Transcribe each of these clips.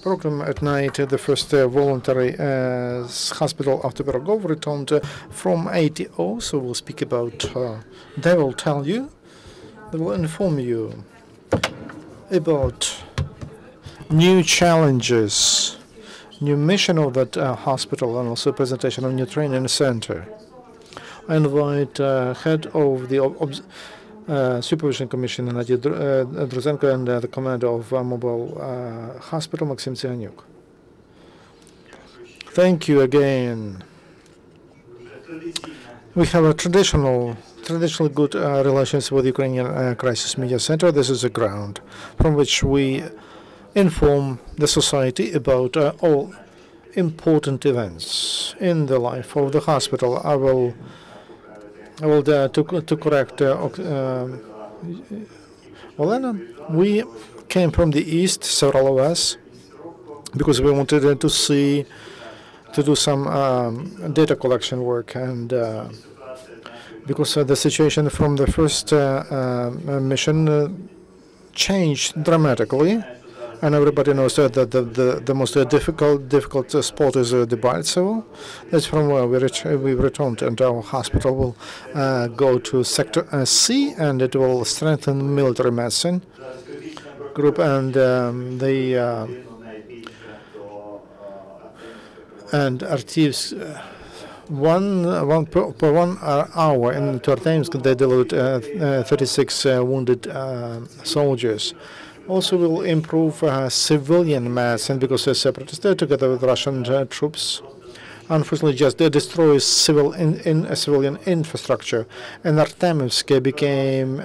program at night. The first voluntary hospital after Pirogov returned from ATO, so we'll speak about, they will tell you, they will inform you about new challenges, new mission of that hospital, and also presentation of new training center. I invite head of the Supervision Commission, Gennadiy Druzenko, and the commander of mobile hospital, Maksym Tsyhanok. Thank you again. We have a traditional good relations with Ukrainian Crisis Media Center. This is a ground from which we inform the society about all important events in the life of the hospital. I will dare to correct Olena. We came from the east, several of us, because we wanted to do some data collection work, and because the situation from the first mission changed dramatically, and everybody knows that the most difficult spot is the Baltsovo. That's from where we returned, and our hospital will go to Sector C, and it will strengthen military medicine group, and and Artiv's per 1 hour in Tortemsk they delivered 36 wounded soldiers. Also will improve civilian medicine because the separatists, together with Russian troops, unfortunately just destroys civilian infrastructure. And Artemivsk became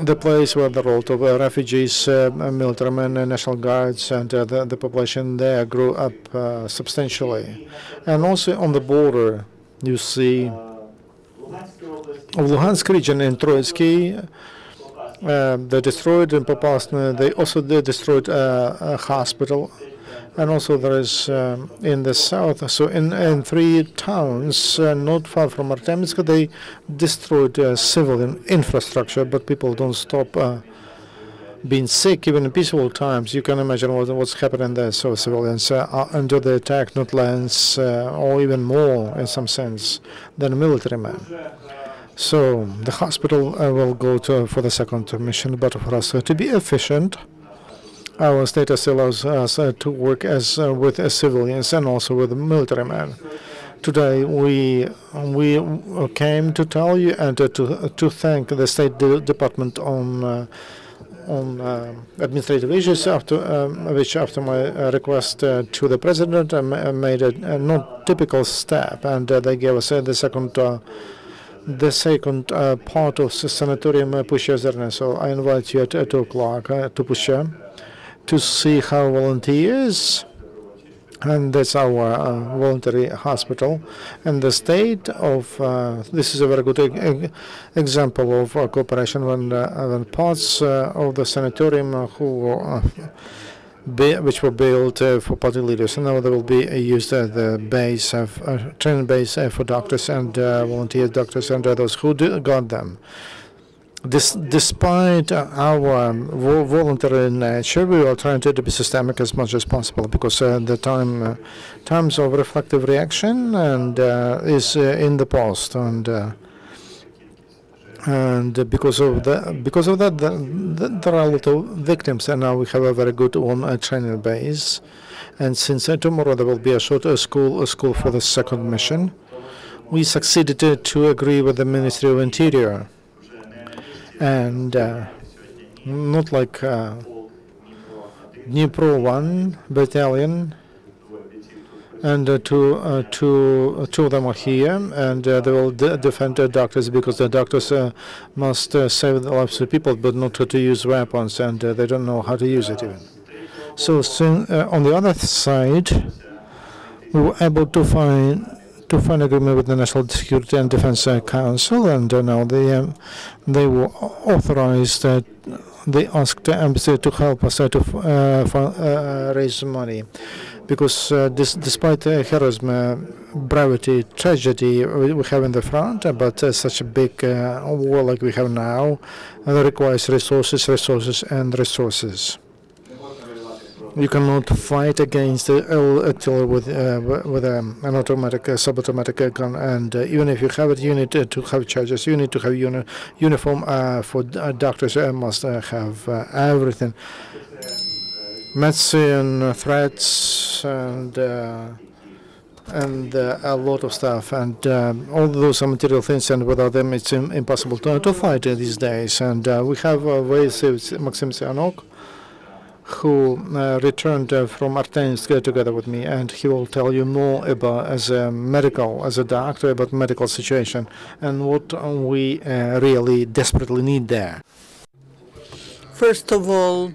the place where the lot of refugees, military men, National Guards, and the population there grew up substantially. And also on the border, you see Luhansk region in Troitsky. They destroyed in Popasna. They also destroyed a hospital, and also there is in the south. So in 3 towns not far from Artemivsk, they destroyed civilian infrastructure. But people don't stop being sick even in peaceful times. You can imagine what's happening there. So civilians are under the attack, not less or even more in some sense than military men. So the hospital will go for the second mission, but for us to be efficient, our status allows us to work as with civilians and also with military men. Today we came to tell you and to thank the State Department on administrative issues, which after my request to the president made a not typical step, and they gave us the second part of sanatorium Pushya. So I invite you at 2 o'clock to Pushya to see how volunteers, and that's our voluntary hospital, and the state of this is a very good example of cooperation when parts of the sanatorium which were built for party leaders, and now they will be used as the base of training base for doctors and volunteer doctors and those who got them. Despite our voluntary nature, we are trying to be systemic as much as possible, because the times of reflective reaction and is in the past, and because of that, there are a lot of victims, and now we have a very good one training base. And since tomorrow there will be a short school for the second mission, we succeeded to agree with the Ministry of Interior, and not like Dnipro 1 battalion, and two of them are here, and they will defend the doctors, because the doctors must save the lives of people, but not to use weapons, and they don't know how to use it even. So on the other side, we were able to find agreement with the National Security and Defense Council, and now they were authorized. They asked the embassy to help us to raise money, because despite heroism, brevity, tragedy we have in the front, but such a big war like we have now requires resources. You cannot fight against artillery with an automatic, sub-automatic gun, and even if you have it, you need to have charges. You need to have uniform for doctors. Must have everything, medicine, threats, and a lot of stuff, and all those are material things, and without them it's impossible to fight these days. And we have Maksym Tsyhanok, who returned from Artemivsk together with me, and he will tell you more about, as a doctor, about medical situation and what we really desperately need there. First of all,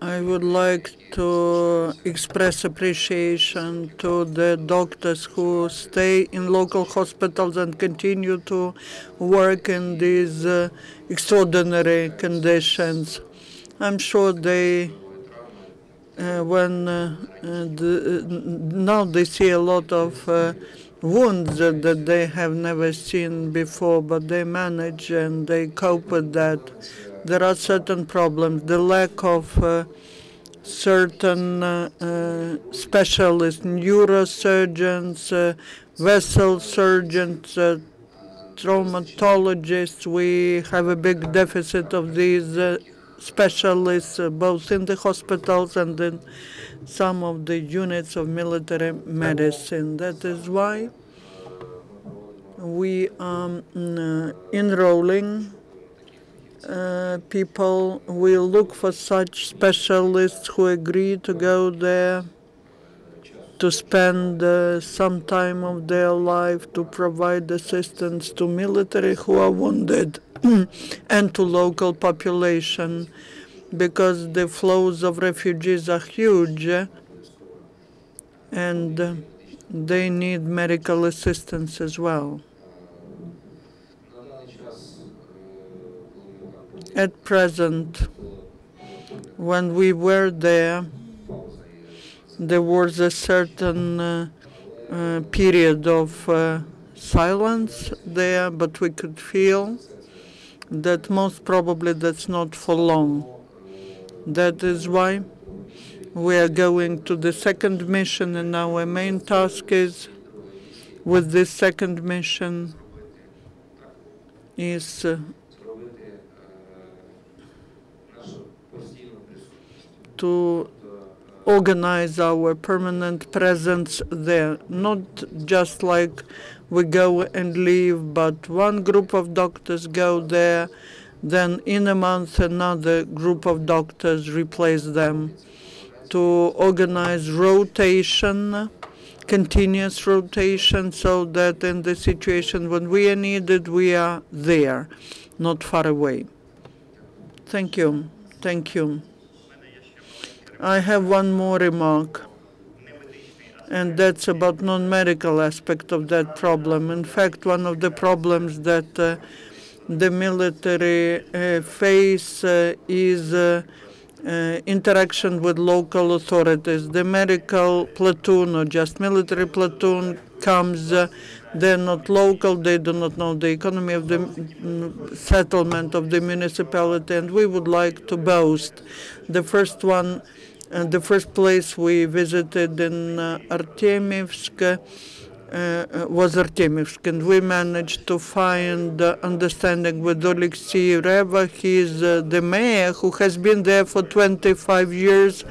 I would like to express appreciation to the doctors who stay in local hospitals and continue to work in these extraordinary conditions. I'm sure they, now they see a lot of wounds that they have never seen before, but they manage and they cope with that. There are certain problems, the lack of certain specialists, neurosurgeons, vessel surgeons, traumatologists. We have a big deficit of these specialists, both in the hospitals and in some of the units of military medicine. That is why we are enrolling people. We look for such specialists who agree to go there, to spend some time of their life to provide assistance to military who are wounded and to local population, because the flows of refugees are huge and they need medical assistance as well. At present, when we were there, there was a certain period of silence there, but we could feel that most probably that's not for long. That is why we are going to the second mission, and our main task is, with this second mission, is to organize our permanent presence there. Not just like we go and leave, but one group of doctors go there, then in a month another group of doctors replace them, to organize rotation, continuous rotation, so that in the situation when we are needed, we are there, not far away. Thank you. Thank you. I have one more remark, and that's about non-medical aspect of that problem. In fact, one of the problems that the military face is interaction with local authorities. The medical platoon or just military platoon comes, they're not local, they do not know the economy of the settlement of the municipality, and we would like to boast. The first one, the first place we visited in Artemivsk was Artemivsk, and we managed to find understanding with Oleksiy Reva. He is the mayor who has been there for 25 years,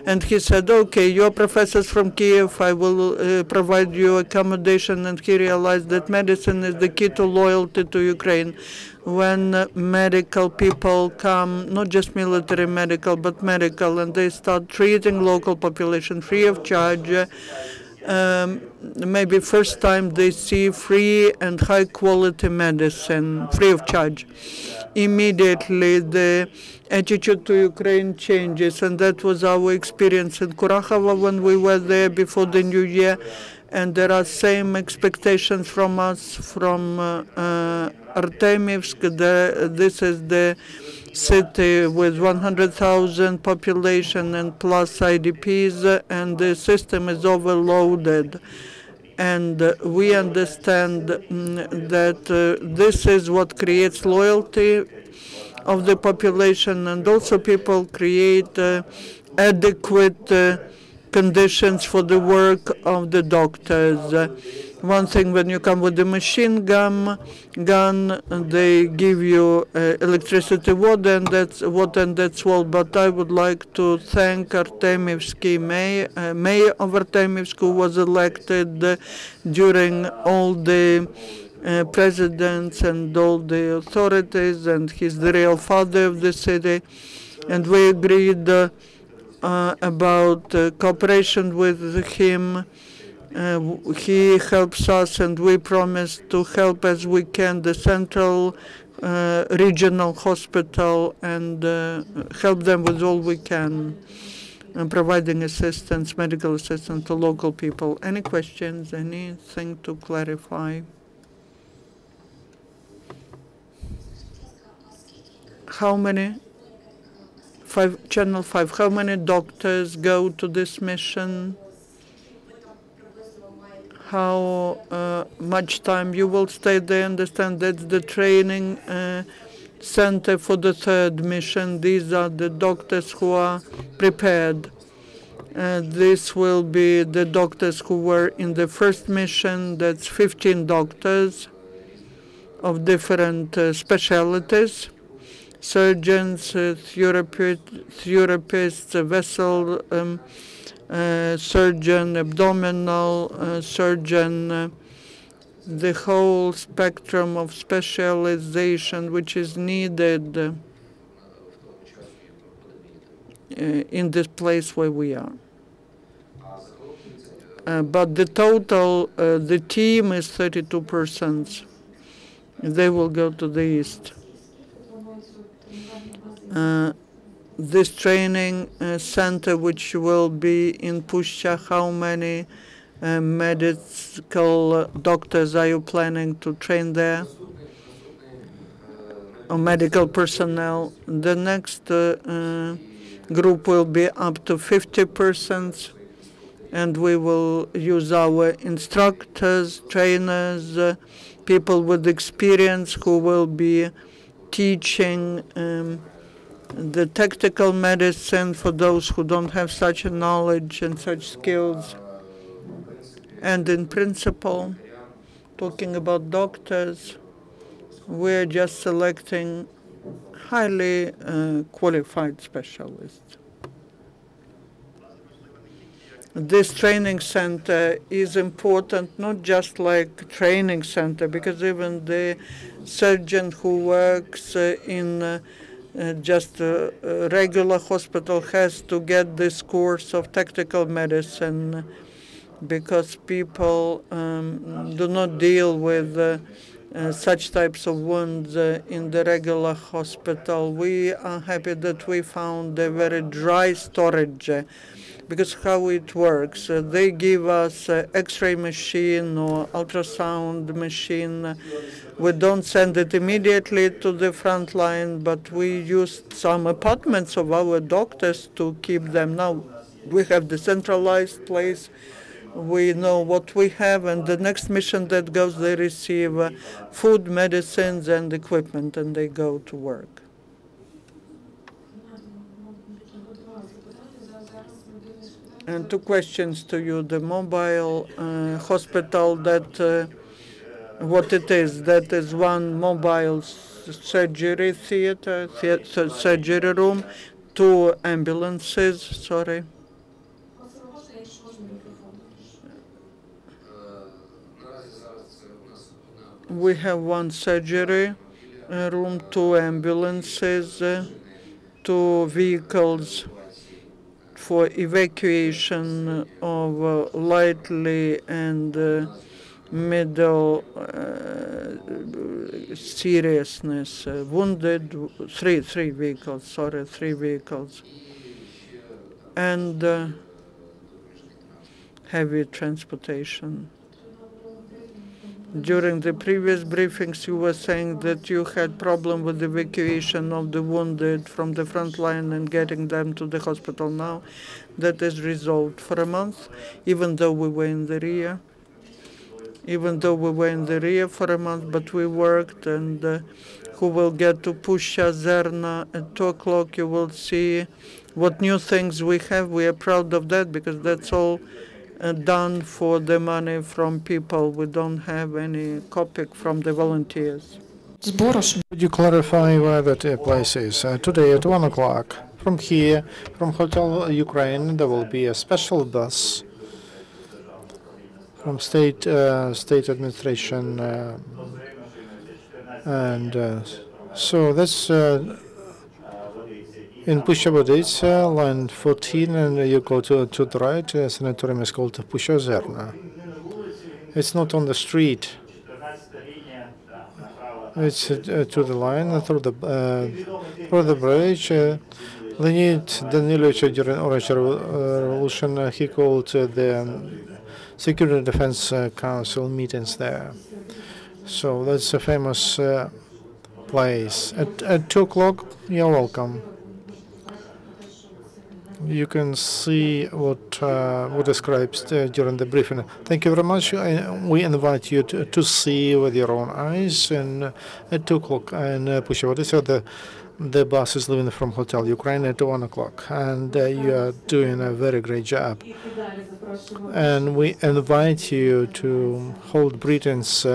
and he said, okay, you're professors from Kiev, I will provide you accommodation, and he realized that medicine is the key to loyalty to Ukraine. When medical people come, not just military medical, but medical, and they start treating local population free of charge, maybe first time they see free and high quality medicine free of charge, immediately the attitude to Ukraine changes, and that was our experience in Kurakhova when we were there before the new year. And there are same expectations from us from Artemivsk. This is the city with 100,000 population and plus IDPs, and the system is overloaded. And we understand that this is what creates loyalty of the population, and also people create adequate conditions for the work of the doctors. One thing, when you come with the machine gun, they give you electricity, water, and that's all. But I would like to thank Artemivsky mayor of Artemivsk, who was elected during all the presidents and all the authorities, and he's the real father of the city. And we agreed about cooperation with him. He helps us, and we promise to help as we can the central regional hospital and help them with all we can, and providing assistance, medical assistance to local people. Any questions? Anything to clarify? How many? Channel 5. How many doctors go to this mission? How much time you will stay there? Understand that's the training center for the third mission. These are the doctors who are prepared. This will be the doctors who were in the first mission. That's 15 doctors of different specialties: surgeons, therapists, vessel surgeon, abdominal surgeon, the whole spectrum of specialization which is needed in this place where we are. But the total, the team is 32 persons. They will go to the east. This training center, which will be in Pushcha, how many medical doctors are you planning to train there, or medical personnel? The next group will be up to 50 persons, and we will use our instructors, trainers, people with experience who will be teaching the tactical medicine for those who don't have such a knowledge and such skills. And in principle, talking about doctors, we're just selecting highly qualified specialists. This training center is important, not just like training center, because even the surgeon who works in just a regular hospital has to get this course of tactical medicine, because people do not deal with such types of wounds in the regular hospital. We are happy that we found a very dry storage, because how it works, they give us X-ray machine or ultrasound machine. We don't send it immediately to the front line, but we used some apartments of our doctors to keep them. Now we have the centralized place. We know what we have, and the next mission that goes, they receive food, medicines, and equipment, and they go to work. And two questions to you. The mobile hospital, that what it is, that is one mobile surgery theater, surgery room, 2 ambulances, sorry. We have 1 surgery room, 2 ambulances, 2 vehicles for evacuation of lightly and middle seriousness wounded, 3 vehicles, sorry, 3 vehicles, and heavy transportation. During the previous briefings, you were saying that you had problem with evacuation of the wounded from the front line and getting them to the hospital. Now that is resolved for a month, even though we were in the rear. Even though we were in the rear for a month, but we worked, and who will get to Puszcza Zerna at 2 o'clock. You will see what new things we have. We are proud of that because that's all done for the money from people. We don't have any kopic from the volunteers. Could you clarify where that place is? Today at 1 o'clock. From here, from Hotel Ukraine, there will be a special bus from state administration, and so that's in Puszcza line 14, and you go to the right. Sanatorium is called Puszcza Zerna. It's not on the street. It's to the line through the bridge. Leonid Danilovich, during Orange Revolution, he called the Security Defense Council meetings there. So that's a famous place. At 2 o'clock, you're welcome. You can see what describes during the briefing. Thank you very much. We invite you to see with your own eyes. And at 2 o'clock in Puszcza, the bus is leaving from Hotel Ukraine at 1 o'clock, and you are doing a very great job. And we invite you to hold briefings